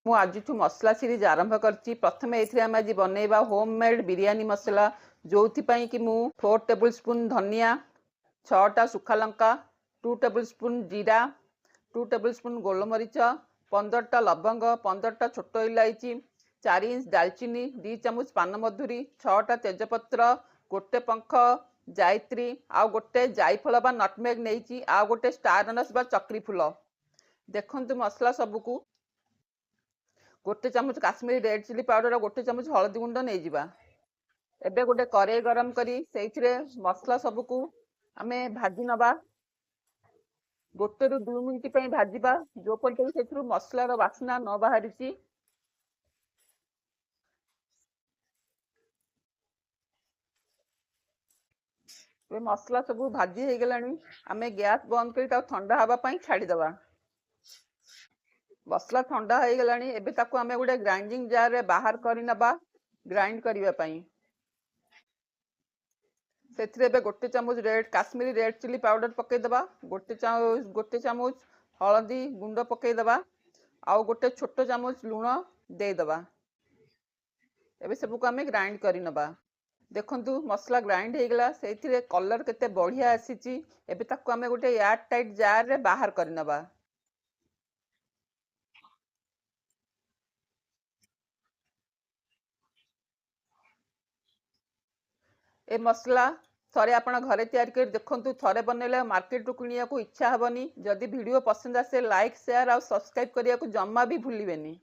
ମୁଁ ଆଜିଠୁ ମସଲା ସିରିଜ ଆରମ୍ଭ କରିଛି। ପ୍ରଥମେ ଏଥିରେ ଆମେ ଆଜି ବନେଇବା ହୋମମେଡ୍ ବିରିୟାନୀ ମସଲା, ଯୋଉଥିପାଇଁ କି ମୁଁ 4 ଟେବୁଲ ସ୍ପୁନ୍ ଧନିଆ, 6ଟା ଶୁଖା ଲଙ୍କା, 2 ଟେବୁଲ ସ୍ପୁନ୍ ଜିରା, 2 ଟେବୁଲ ସ୍ପୁନ୍ ଗୋଲମରିଚ, 15ଟା ଲବଙ୍ଗ, 15ଟା ଛୋଟ ଇଲାଇଚି, 4 ଇଞ୍ଚ ଡାଲଚିନି, 2 ଚାମଚ ପାନମଧୁରୀ, 6ଟା ତେଜପତ୍ର, ଗୋଟେ ପଙ୍ଖ ଜାଇତ୍ରୀ, ଆଉ ଗୋଟେ ଜାଇଫଳ ବା ନଟମେଗ ନେଇଛି, ଆଉ ଗୋଟେ ଷ୍ଟାର ଆନସ୍ ବା ଚକ୍ରି ଫୁଲ। ଦେଖନ୍ତୁ ମସଲା ସବୁକୁ ଗୋଟେ ଚାମଚ କାଶ୍ମୀରୀ ରେଡ୍ ଚିଲି ପାଉଡର, ଗୋଟେ ଚାମଚ ହଳଦୀ ଗୁଣ୍ଡ ନେଇଯିବା। ଏବେ ଗୋଟେ କରେଇ ଗରମ କରି ସେଇଥିରେ ମସଲା ସବୁକୁ ଆମେ ଭାଜି ନବା। 1 ରୁ 2 ମିନିଟ୍ ପାଇଁ ଭାଜିବା, ଯୋଉ ପର୍ଯ୍ୟନ୍ତ ସେଥିରୁ ମସଲାର ବାସ୍ନା ନ ବାହାରିଛି। ଏ ମସଲା ସବୁ ଭାଜି ହେଇଗଲାଣି। ଆମେ ଗ୍ୟାସ୍ ବନ୍ଦ କରି ତାକୁ ଥଣ୍ଡା ହେବା ପାଇଁ ଛାଡ଼ିଦେବା। ମସଲା ଥଣ୍ଡା ହେଇଗଲାଣି। ଏବେ ତାକୁ ଆମେ ଗୋଟେ ଗ୍ରାଇଣ୍ଡିଂ ଜାରରେ ବାହାର କରି ନେବା ଗ୍ରାଇଣ୍ଡ କରିବା ପାଇଁ। ସେଥିରେ ଏବେ ଗୋଟେ ଚାମଚ କାଶ୍ମୀରୀ ରେଡ୍ ଚିଲି ପାଉଡର ପକେଇଦେବା, ଗୋଟେ ଚାମଚ ହଳଦୀ ଗୁଣ୍ଡ ପକେଇଦେବା, ଆଉ ଗୋଟେ ଛୋଟ ଚାମଚ ଲୁଣ ଦେଇଦେବା। ଏବେ ସବୁକୁ ଆମେ ଗ୍ରାଇଣ୍ଡ କରି ନେବା। ଦେଖନ୍ତୁ ମସଲା ଗ୍ରାଇଣ୍ଡ ହେଇଗଲା, ସେଇଥିରେ କଲର କେତେ ବଢ଼ିଆ ଆସିଛି। ଏବେ ତାକୁ ଆମେ ଗୋଟେ ଏୟାର ଟାଇଟ୍ ଜାରରେ ବାହାର କରି ନେବା। ଏ ମସଲା ଥରେ ଆପଣ ଘରେ ତିଆରି କରି ଦେଖନ୍ତୁ। ଥରେ ବନେଇଲେ ମାର୍କେଟରୁ କିଣିବାକୁ ଇଚ୍ଛା ହେବନି। ଯଦି ଭିଡ଼ିଓ ପସନ୍ଦ ଆସେ ଲାଇକ୍, ସେୟାର ଆଉ ସବସ୍କ୍ରାଇବ୍ କରିବାକୁ ଜମା ବି ଭୁଲିବେନି।